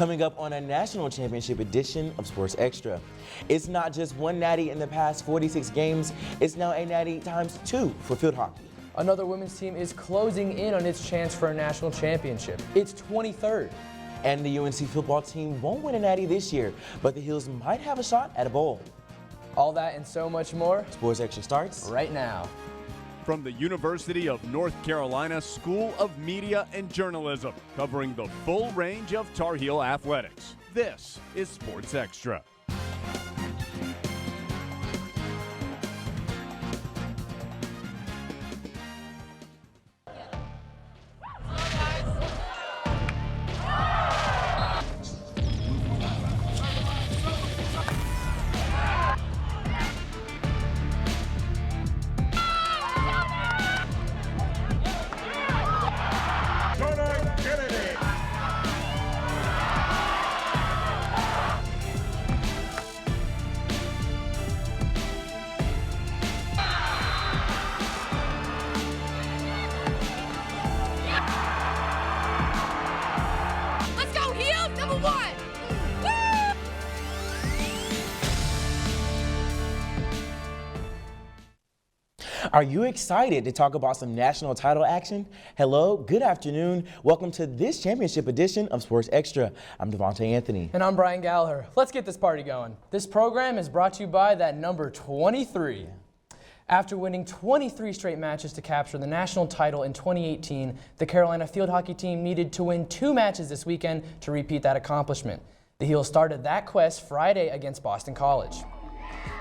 Coming up on a national championship edition of Sports Extra. It's not just one natty in the past 46 games, it's now a natty times 2 for field hockey. Another women's team is closing in on its chance for a national championship. It's 23rd. And the UNC football team won't win a natty this year, but the Heels might have a shot at a bowl. All that and so much more. Sports Extra starts right now. From the University of North Carolina School of Media and Journalism, covering the full range of Tar Heel athletics. This is Sports Extra. Are you excited to talk about some national title action? Hello, good afternoon. Welcome to this championship edition of Sports Extra. I'm Devontae Anthony. And I'm Brian Gallagher. Let's get this party going. This program is brought to you by that number 23. After winning 23 straight matches to capture the national title in 2018, the Carolina field hockey team needed to win 2 matches this weekend to repeat that accomplishment. The Heels started that quest Friday against Boston College.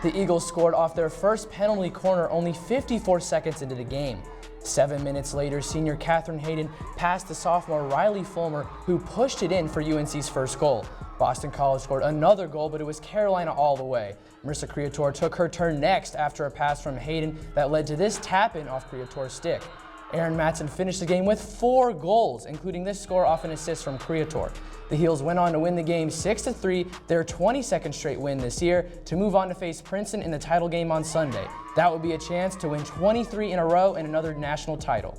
The Eagles scored off their first penalty corner only 54 seconds into the game. 7 minutes later, senior Catherine Hayden passed to sophomore Riley Fulmer, who pushed it in for UNC's first goal. Boston College scored another goal, but it was Carolina all the way. Marissa Creator took her turn next after a pass from Hayden that led to this tap-in off Creator's stick. Aaron Matson finished the game with 4 goals, including this score off an assist from Creator. The Heels went on to win the game 6-3, their 22nd straight win this year, to move on to face Princeton in the title game on Sunday. That would be a chance to win 23 in a row and another national title.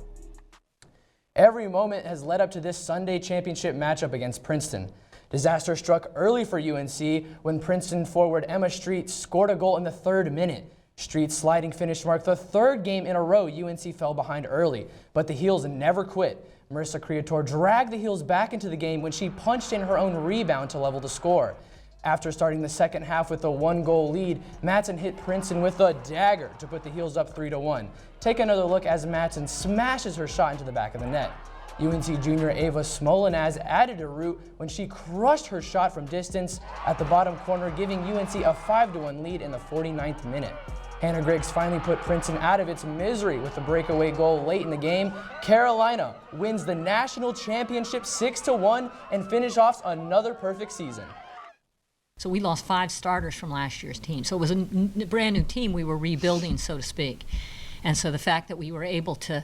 Every moment has led up to this Sunday championship matchup against Princeton. Disaster struck early for UNC when Princeton forward Emma Street scored a goal in the 3rd minute. Street's sliding finish marked the 3rd game in a row UNC fell behind early, but the Heels never quit. Marissa Creator dragged the Heels back into the game when she punched in her own rebound to level the score. After starting the second half with a 1-goal lead, Matson hit Princeton with a dagger to put the Heels up 3-1. Take another look as Matson smashes her shot into the back of the net. UNC junior Ava Smolinaz added a root when she crushed her shot from distance at the bottom corner, giving UNC a 5-1 lead in the 49th minute. Hannah Griggs finally put Princeton out of its misery with a breakaway goal late in the game. Carolina wins the national championship 6-1 and finish off another perfect season. So we lost 5 starters from last year's team. So it was a brand new team we were rebuilding, so to speak. And so the fact that we were able to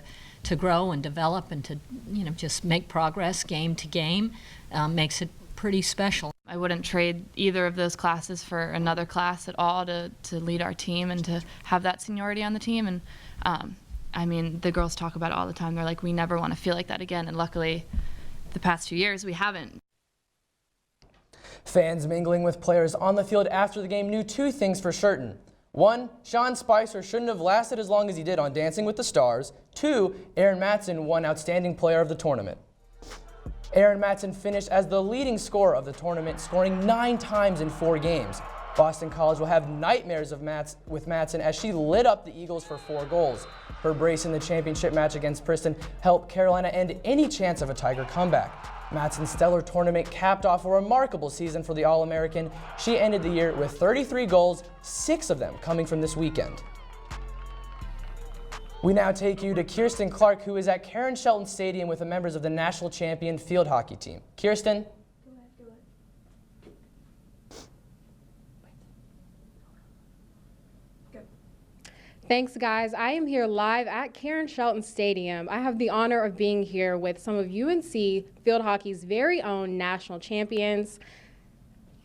grow and develop and to just make progress game to game makes it pretty special. I wouldn't trade either of those classes for another class at all to lead our team and to have that seniority on the team. And I mean, the girls talk about it all the time. They're like, we never want to feel like that again. And luckily, the past few years, we haven't. Fans mingling with players on the field after the game knew 2 things for certain. 1, Sean Spicer shouldn't have lasted as long as he did on Dancing with the Stars. 2, Aaron Matson won Outstanding Player of the Tournament. Aaron Matson finished as the leading scorer of the tournament, scoring 9 times in 4 games. Boston College will have nightmares with Matson as she lit up the Eagles for 4 goals. Her brace in the championship match against Princeton helped Carolina end any chance of a Tiger comeback. Matson's stellar tournament capped off a remarkable season for the All-American. She ended the year with 33 goals, 6 of them coming from this weekend. We now take you to Kirsten Clark, who is at Karen Shelton Stadium with the members of the national champion field hockey team. Kirsten? Thanks, guys. I am here live at Karen Shelton Stadium. I have the honor of being here with some of UNC field hockey's very own national champions.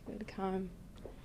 You would come.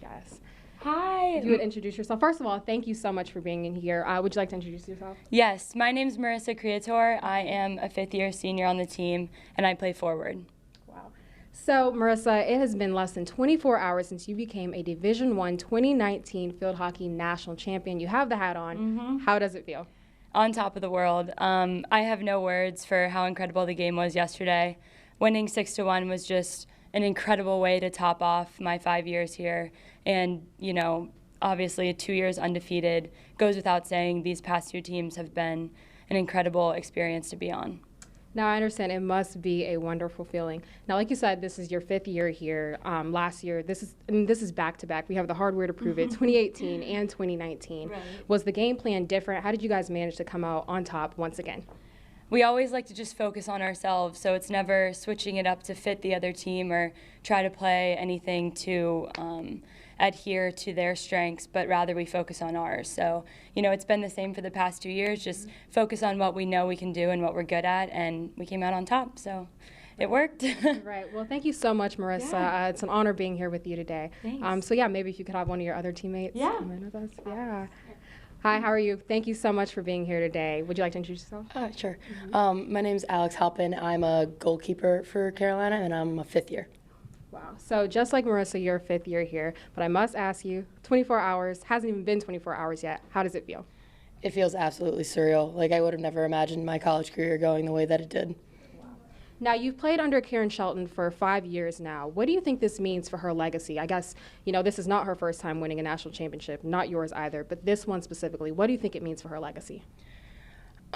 Yes. Hi. If you would introduce yourself. First of all, thank you so much for being in here. Would you like to introduce yourself? Yes, my name's Marissa Creator. I am a 5th-year senior on the team, and I play forward. Wow. So, Marissa, it has been less than 24 hours since you became a Division I 2019 field hockey national champion. You have the hat on. How does it feel? On top of the world. I have no words for how incredible the game was yesterday. Winning 6-1 was just an incredible way to top off my 5 years here. And, you know, obviously 2 years undefeated. Goes without saying, these past two teams have been an incredible experience to be on. Now, I understand it must be a wonderful feeling. Now, like you said, this is your 5th year here. Last year, this is back-to-back. We have the hardware to prove it, 2018 and 2019. Right. Was the game plan different? How did you guys manage to come out on top once again? We always like to just focus on ourselves, so it's never switching it up to fit the other team or try to play anything to adhere to their strengths, but rather we focus on ours. So, you know, it's been the same for the past 2 years, just focus on what we know we can do and what we're good at, and we came out on top, so it worked. Right. Well, thank you so much, Marissa. Yeah. It's an honor being here with you today. Thanks. So, yeah, maybe if you could have one of your other teammates come in with us. Yeah. Hi, how are you? Thank you so much for being here today. Would you like to introduce yourself? Sure. My name is Alex Halpin. I'm a goalkeeper for Carolina, and I'm a 5th year. Wow. So just like Marissa, you're a 5th year here, but I must ask you, 24 hours, hasn't even been 24 hours yet. How does it feel? It feels absolutely surreal. Like, I would have never imagined my college career going the way that it did. Now, you've played under Karen Shelton for 5 years now. What do you think this means for her legacy? I guess, you know, this is not her first time winning a national championship, not yours either, but this one specifically. What do you think it means for her legacy?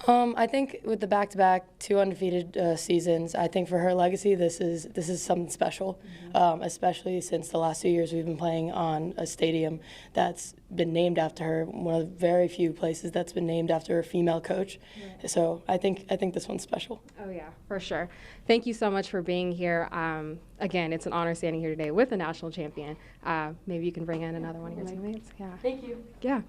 I think with the back-to-back 2 undefeated seasons, I think for her legacy, this is something special, especially since the last 2 years we've been playing on a stadium that's been named after her, one of the very few places that's been named after a female coach. Right. So I think this one's special. Oh yeah, for sure. Thank you so much for being here. Again, it's an honor standing here today with a national champion. Maybe you can bring in another one of your teammates. Yeah. Thank you. Yeah.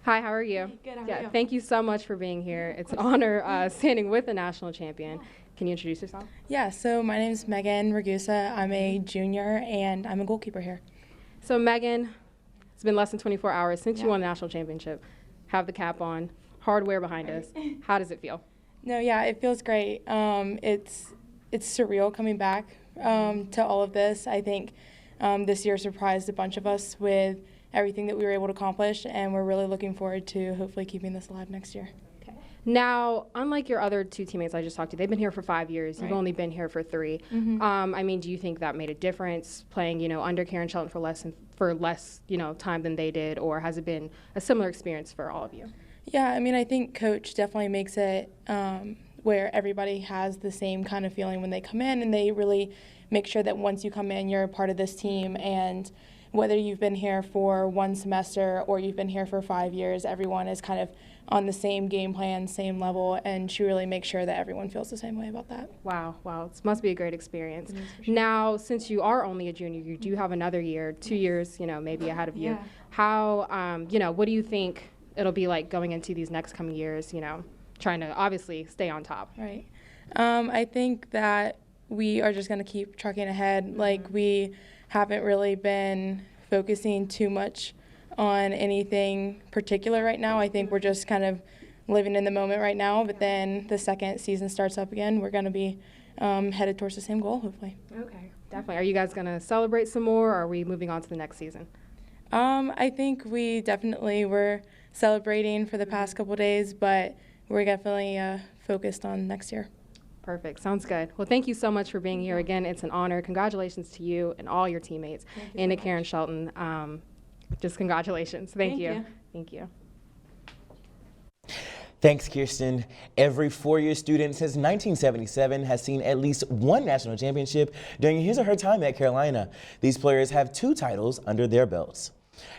Hi, how are you? Good, how are you? Thank you so much for being here. It's an honor standing with a national champion. Can you introduce yourself? Yeah, so my name is Megan Ragusa. I'm a junior, and I'm a goalkeeper here. So Megan, it's been less than 24 hours since you won the national championship. Have the cap on, hardware behind us. How does it feel? No, yeah, it feels great. It's surreal coming back to all of this. I think this year surprised a bunch of us with everything that we were able to accomplish, and we're really looking forward to hopefully keeping this alive next year. Okay. Now, unlike your other two teammates I just talked to, they've been here for 5 years. You've only been here for 3. I mean, do you think that made a difference playing, you know, under Karen Shelton for less, you know, time than they did, or has it been a similar experience for all of you? Yeah, I mean, I think Coach definitely makes it where everybody has the same kind of feeling when they come in, and they really make sure that once you come in, you're a part of this team, and whether you've been here for 1 semester or you've been here for 5 years, everyone is kind of on the same game plan, same level, and she really makes sure that everyone feels the same way about that. Wow, it must be a great experience. Sure. Now, since you are only a junior, you do have another year, 2 years, you know, maybe ahead of you. How, you know, what do you think it'll be like going into these next coming years, you know, trying to obviously stay on top? Right. I think that we are just going to keep trucking ahead. Like, we haven't really been focusing too much on anything particular right now. I think we're just kind of living in the moment right now, but then the second season starts up again, we're going to be headed towards the same goal, hopefully. Okay, definitely. Are you guys going to celebrate some more, or are we moving on to the next season? I think we definitely were celebrating for the past couple days, but we're definitely focused on next year. Perfect. Sounds good. Well, thank you so much for being here. Again, it's an honor. Congratulations to you and all your teammates and to Karen Shelton. Just congratulations. Thank you. Thank you. Thanks, Kirsten. Every 4-year student since 1977 has seen at least 1 national championship during his or her time at Carolina. These players have 2 titles under their belts.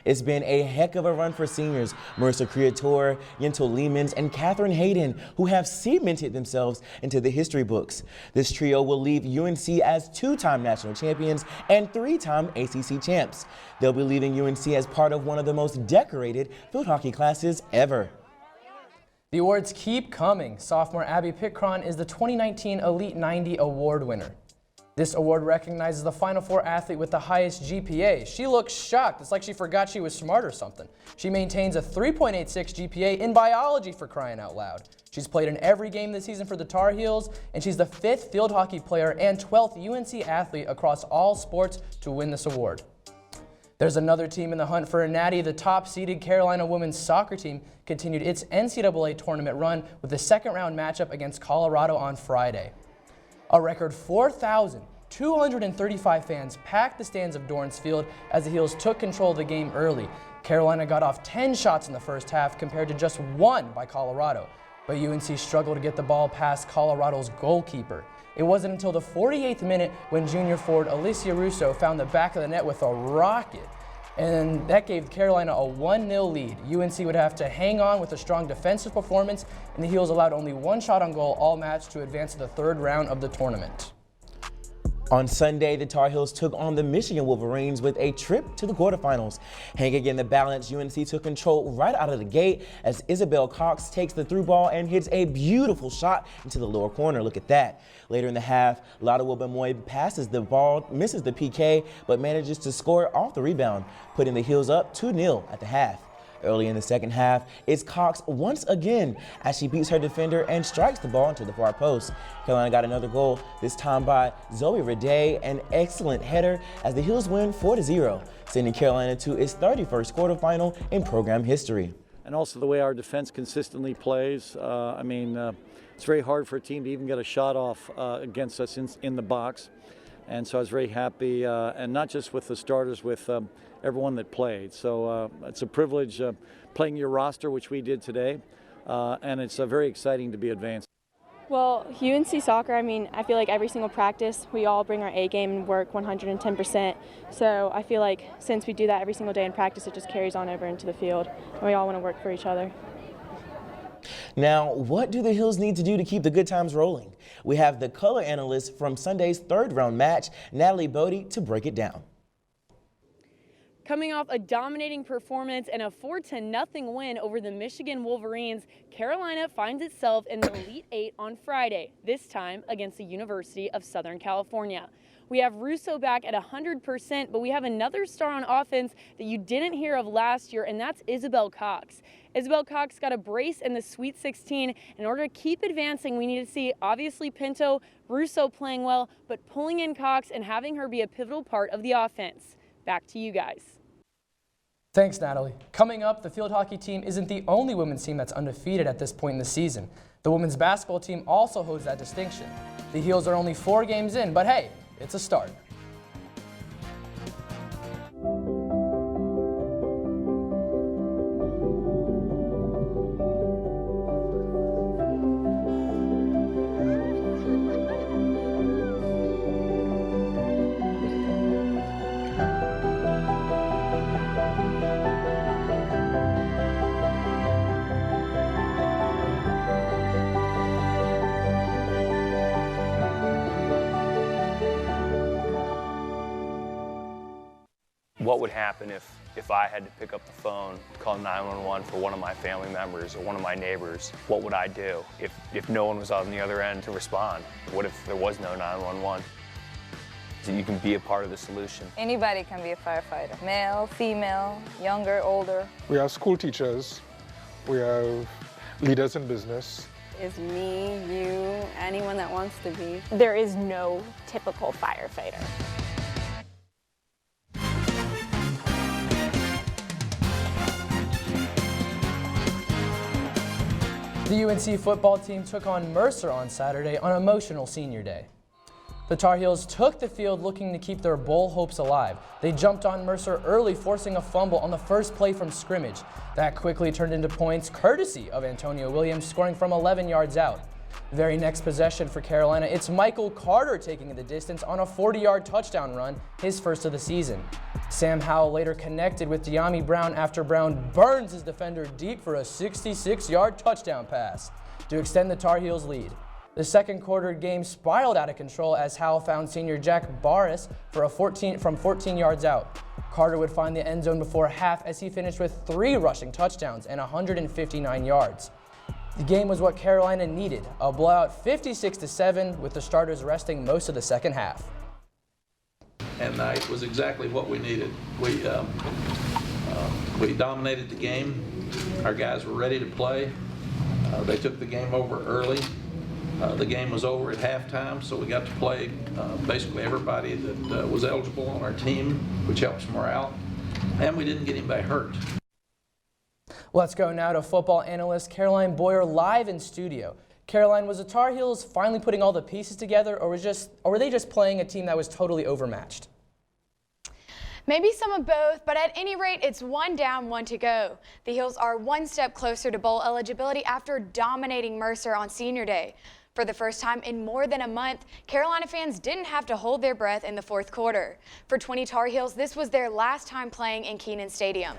It's been a heck of a run for seniors Marissa Creator, Yentl Leemans, and Catherine Hayden, who have cemented themselves into the history books. This trio will leave UNC as 2-time national champions and 3-time ACC champs. They'll be leaving UNC as part of one of the most decorated field hockey classes ever. The awards keep coming. Sophomore Abby Pickron is the 2019 Elite 90 award winner. This award recognizes the Final Four athlete with the highest GPA. She looks shocked. It's like she forgot she was smart or something. She maintains a 3.86 GPA in biology, for crying out loud. She She's played in every game this season for the Tar Heels, and she's the 5th field hockey player and 12th UNC athlete across all sports to win this award. There's another team in the hunt for a natty. The top-seeded Carolina women's soccer team continued its NCAA tournament run with the second-round matchup against Colorado on Friday. A record 4,235 fans packed the stands of Dorrance Field as the Heels took control of the game early. Carolina got off 10 shots in the first half compared to just 1 by Colorado, but UNC struggled to get the ball past Colorado's goalkeeper. It wasn't until the 48th minute when junior forward Alicia Russo found the back of the net with a rocket, and that gave Carolina a 1-0 lead. UNC would have to hang on with a strong defensive performance, and the Heels allowed only 1 shot on goal all match to advance to the 3rd round of the tournament. On Sunday, the Tar Heels took on the Michigan Wolverines with a trip to the quarterfinals. Hanging in the balance, UNC took control right out of the gate as Isabel Cox takes the through ball and hits a beautiful shot into the lower corner. Look at that. Later in the half, Lada Wilbemoy passes the ball, misses the PK, but manages to score off the rebound, putting the Heels up 2-0 at the half. Early in the second half, it's Cox once again as she beats her defender and strikes the ball into the far post. Carolina got another goal, this time by Zoe Raday, an excellent header as the Heels win 4-0, sending Carolina to its 31st quarterfinal in program history. And also the way our defense consistently plays. It's very hard for a team to even get a shot off against us in the box. And so I was very happy, and not just with the starters, with everyone that played. So it's a privilege playing your roster, which we did today, and it's very exciting to be advanced. Well, UNC soccer, I feel like every single practice we all bring our A game and work 110%. So I feel like since we do that every single day in practice, it just carries on over into the field, and we all want to work for each other. Now, what do the Heels need to do to keep the good times rolling? We have the color analyst from Sunday's 3rd round match, Natalie Bodie, to break it down. Coming off a dominating performance and a 4-0 win over the Michigan Wolverines, Carolina finds itself in the Elite 8 on Friday, this time against the University of Southern California. We have Russo back at 100%, but we have another star on offense that you didn't hear of last year, and that's Isabel Cox. Isabel Cox got a brace in the Sweet 16. In order to keep advancing, we need to see, obviously, Pinto, Russo playing well, but pulling in Cox and having her be a pivotal part of the offense. Back to you guys. Thanks, Natalie. Coming up, the field hockey team isn't the only women's team that's undefeated at this point in the season. The women's basketball team also holds that distinction. The Heels are only 4 games in, but hey, it's a start. What would happen if I had to pick up the phone, call 911 for one of my family members or one of my neighbors? What would I do if no one was on the other end to respond? What if there was no 911? So you can be a part of the solution. Anybody can be a firefighter, male, female, younger, older. We have school teachers, we have leaders in business. Is me, you, anyone that wants to be. There is no typical firefighter. The UNC football team took on Mercer on Saturday on emotional senior day. The Tar Heels took the field looking to keep their bowl hopes alive. They jumped on Mercer early, forcing a fumble on the first play from scrimmage. That quickly turned into points, courtesy of Antonio Williams, scoring from 11 yards out. The very next possession for Carolina, it's Michael Carter taking the distance on a 40-yard touchdown run, his first of the season. Sam Howell later connected with De'Ami Brown after Brown burns his defender deep for a 66-yard touchdown pass to extend the Tar Heels' lead. The second quarter game spiraled out of control as Howell found senior Jack Barris from 14 yards out. Carter would find the end zone before half as he finished with 3 rushing touchdowns and 159 yards. The game was what Carolina needed, a blowout 56-7 with the starters resting most of the second half. And it was exactly what we needed. We dominated the game. Our guys were ready to play. They took the game over early. The game was over at halftime, so we got to play basically everybody that was eligible on our team, which helps morale, and we didn't get anybody hurt. Let's go now to football analyst Caroline Boyer live in studio. Caroline, was the Tar Heels finally putting all the pieces together, or were they just playing a team that was totally overmatched? Maybe some of both, but at any rate, it's 1 down, 1 to go. The Heels are 1 step closer to bowl eligibility after dominating Mercer on Senior Day. For the first time in more than a month, Carolina fans didn't have to hold their breath in the 4th quarter. For 20 Tar Heels, this was their last time playing in Kenan Stadium.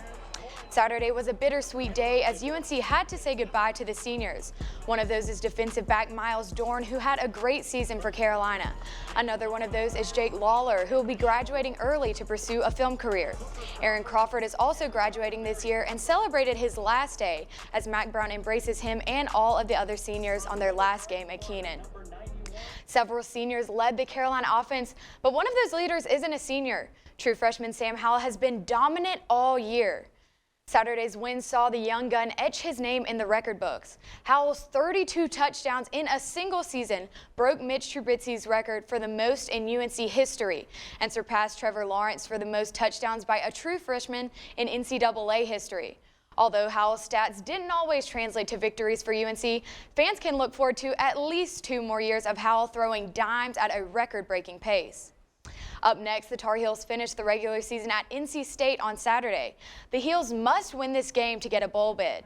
Saturday was a bittersweet day as UNC had to say goodbye to the seniors. One of those is defensive back Miles Dorn, who had a great season for Carolina. Another one of those is Jake Lawler, who will be graduating early to pursue a film career. Aaron Crawford is also graduating this year and celebrated his last day as Mac Brown embraces him and all of the other seniors on their last game at Kenan. Several seniors led the Carolina offense, but one of those leaders isn't a senior. True freshman Sam Howell has been dominant all year. Saturday's win saw the young gun etch his name in the record books. Howell's 32 touchdowns in a single season broke Mitch Trubisky's record for the most in UNC history and surpassed Trevor Lawrence for the most touchdowns by a true freshman in NCAA history. Although Howell's stats didn't always translate to victories for UNC, fans can look forward to at least 2 more years of Howell throwing dimes at a record-breaking pace. Up next, the Tar Heels finished the regular season at NC State on Saturday. The Heels must win this game to get a bowl bid.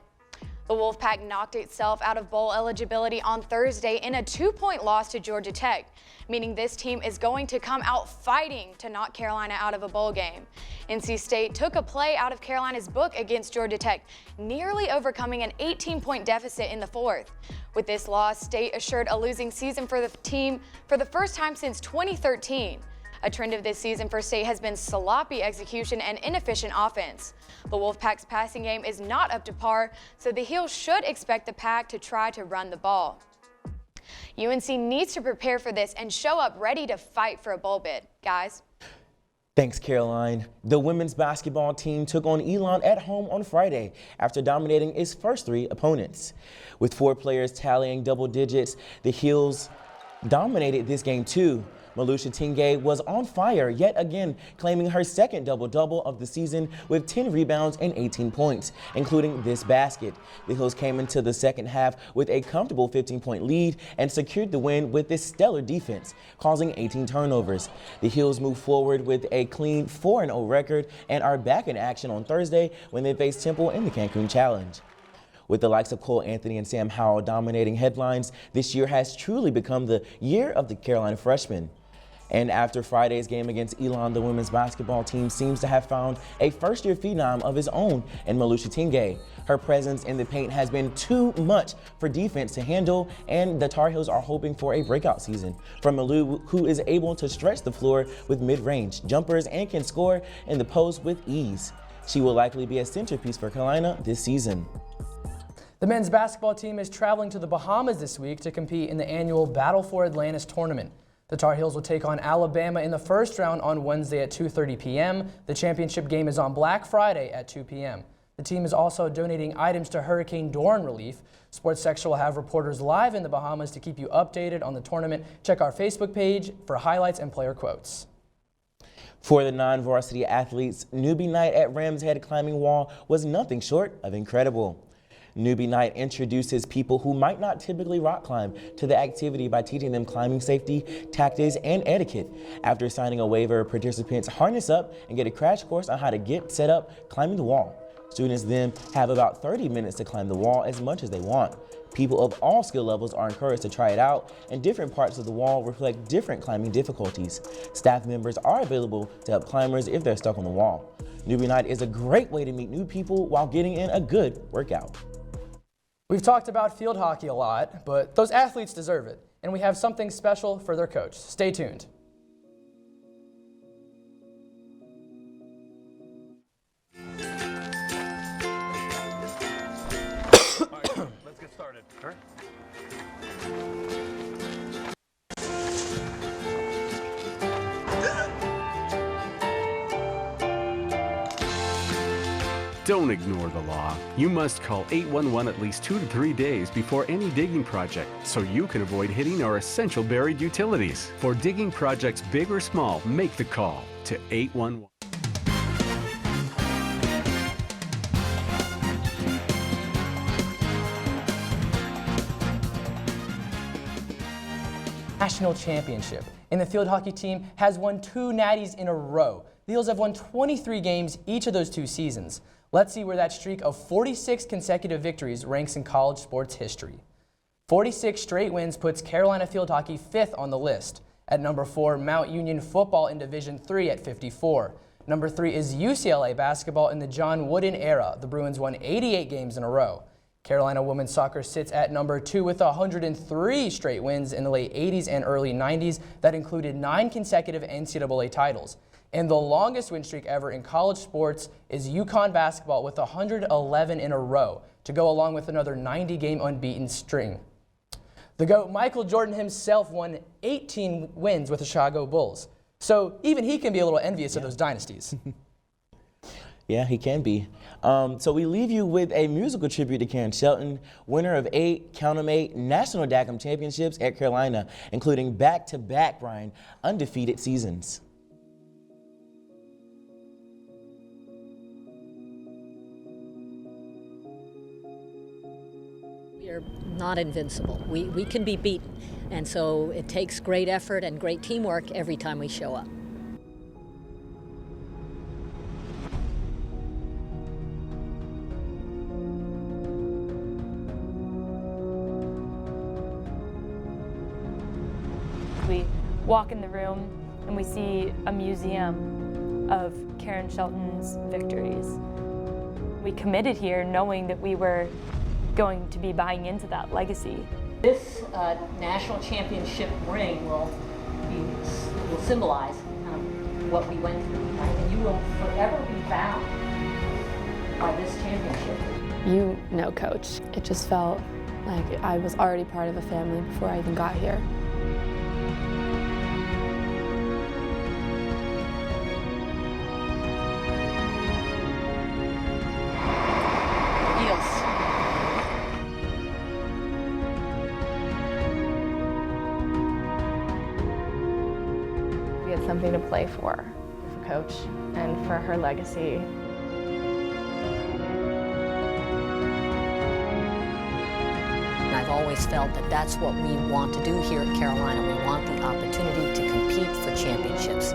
The Wolfpack knocked itself out of bowl eligibility on Thursday in a 2-point loss to Georgia Tech, meaning this team is going to come out fighting to knock Carolina out of a bowl game. NC State took a play out of Carolina's book against Georgia Tech, nearly overcoming an 18-point deficit in the 4th. With this loss, State assured a losing season for the team for the first time since 2013. A trend of this season for State has been sloppy execution and inefficient offense. The Wolfpack's passing game is not up to par, so the Heels should expect the Pack to try to run the ball. UNC needs to prepare for this and show up ready to fight for a bowl bid. Guys. Thanks, Caroline. The women's basketball team took on Elon at home on Friday after dominating its first 3 opponents. With 4 players tallying double digits, the Heels dominated this game too. Malusha Tingay was on fire yet again, claiming her second double-double of the season with 10 rebounds and 18 points, including this basket. The Heels came into the second half with a comfortable 15-point lead and secured the win with this stellar defense, causing 18 turnovers. The Heels move forward with a clean 4-0 record and are back in action on Thursday when they face Temple in the Cancun Challenge. With the likes of Cole Anthony and Sam Howell dominating headlines, this year has truly become the year of the Carolina freshmen. And after Friday's game against Elon, the women's basketball team seems to have found a first-year phenom of his own in Malusha Tingay. Her presence in the paint has been too much for defense to handle, and the Tar Heels are hoping for a breakout season from Malu, who is able to stretch the floor with mid-range jumpers and can score in the post with ease. She will likely be a centerpiece for Carolina this season. The men's basketball team is traveling to the Bahamas this week to compete in the annual Battle for Atlantis tournament. The Tar Heels will take on Alabama in the first round on Wednesday at 2:30 p.m. The championship game is on Black Friday at 2 p.m. The team is also donating items to Hurricane Dorian relief. SportsXtra will have reporters live in the Bahamas to keep you updated on the tournament. Check our Facebook page for highlights and player quotes. For the non-varsity athletes, newbie night at Rams Head Climbing Wall was nothing short of incredible. Newbie Night introduces people who might not typically rock climb to the activity by teaching them climbing safety, tactics, and etiquette. After signing a waiver, participants harness up and get a crash course on how to get set up climbing the wall. Students then have about 30 minutes to climb the wall as much as they want. People of all skill levels are encouraged to try it out, and different parts of the wall reflect different climbing difficulties. Staff members are available to help climbers if they're stuck on the wall. Newbie Night is a great way to meet new people while getting in a good workout. We've talked about field hockey a lot, but those athletes deserve it, and we have something special for their coach. Stay tuned. All right, let's get started. All right. Don't ignore the law. You must call 811 at least 2 to 3 days before any digging project so you can avoid hitting our essential buried utilities. For digging projects big or small, make the call to 811. National championship. And the field hockey team has won 2 natties in a row. The Heels have won 23 games each of those 2 seasons. Let's see where that streak of 46 consecutive victories ranks in college sports history. 46 straight wins puts Carolina field hockey 5th on the list. At number 4, Mount Union football in Division III at 54. Number 3 is UCLA basketball in the John Wooden era. The Bruins won 88 games in a row. Carolina women's soccer sits at number 2 with 103 straight wins in the late 80s and early 90s that included 9 consecutive NCAA titles. And the longest win streak ever in college sports is UConn basketball with 111 in a row to go along with another 90-game unbeaten string. The GOAT Michael Jordan himself won 18 wins with the Chicago Bulls. So even he can be a little envious of those dynasties. Yeah, he can be. So we leave you with a musical tribute to Karen Shelton, winner of 8, count 'em 8, national DACM championships at Carolina, including back-to-back, Brian, undefeated seasons. We are not invincible. We can be beaten. And so it takes great effort and great teamwork every time we show up. We walk in the room and we see a museum of Karen Shelton's victories. We committed here knowing that we were going to be buying into that legacy. This national championship ring will symbolize what we went through, right? And you will forever be bound by this championship. You know, Coach, it just felt like I was already part of a family before I even got here. Something to play for Coach and for her legacy. I've always felt that that's what we want to do here at Carolina. We want the opportunity to compete for championships.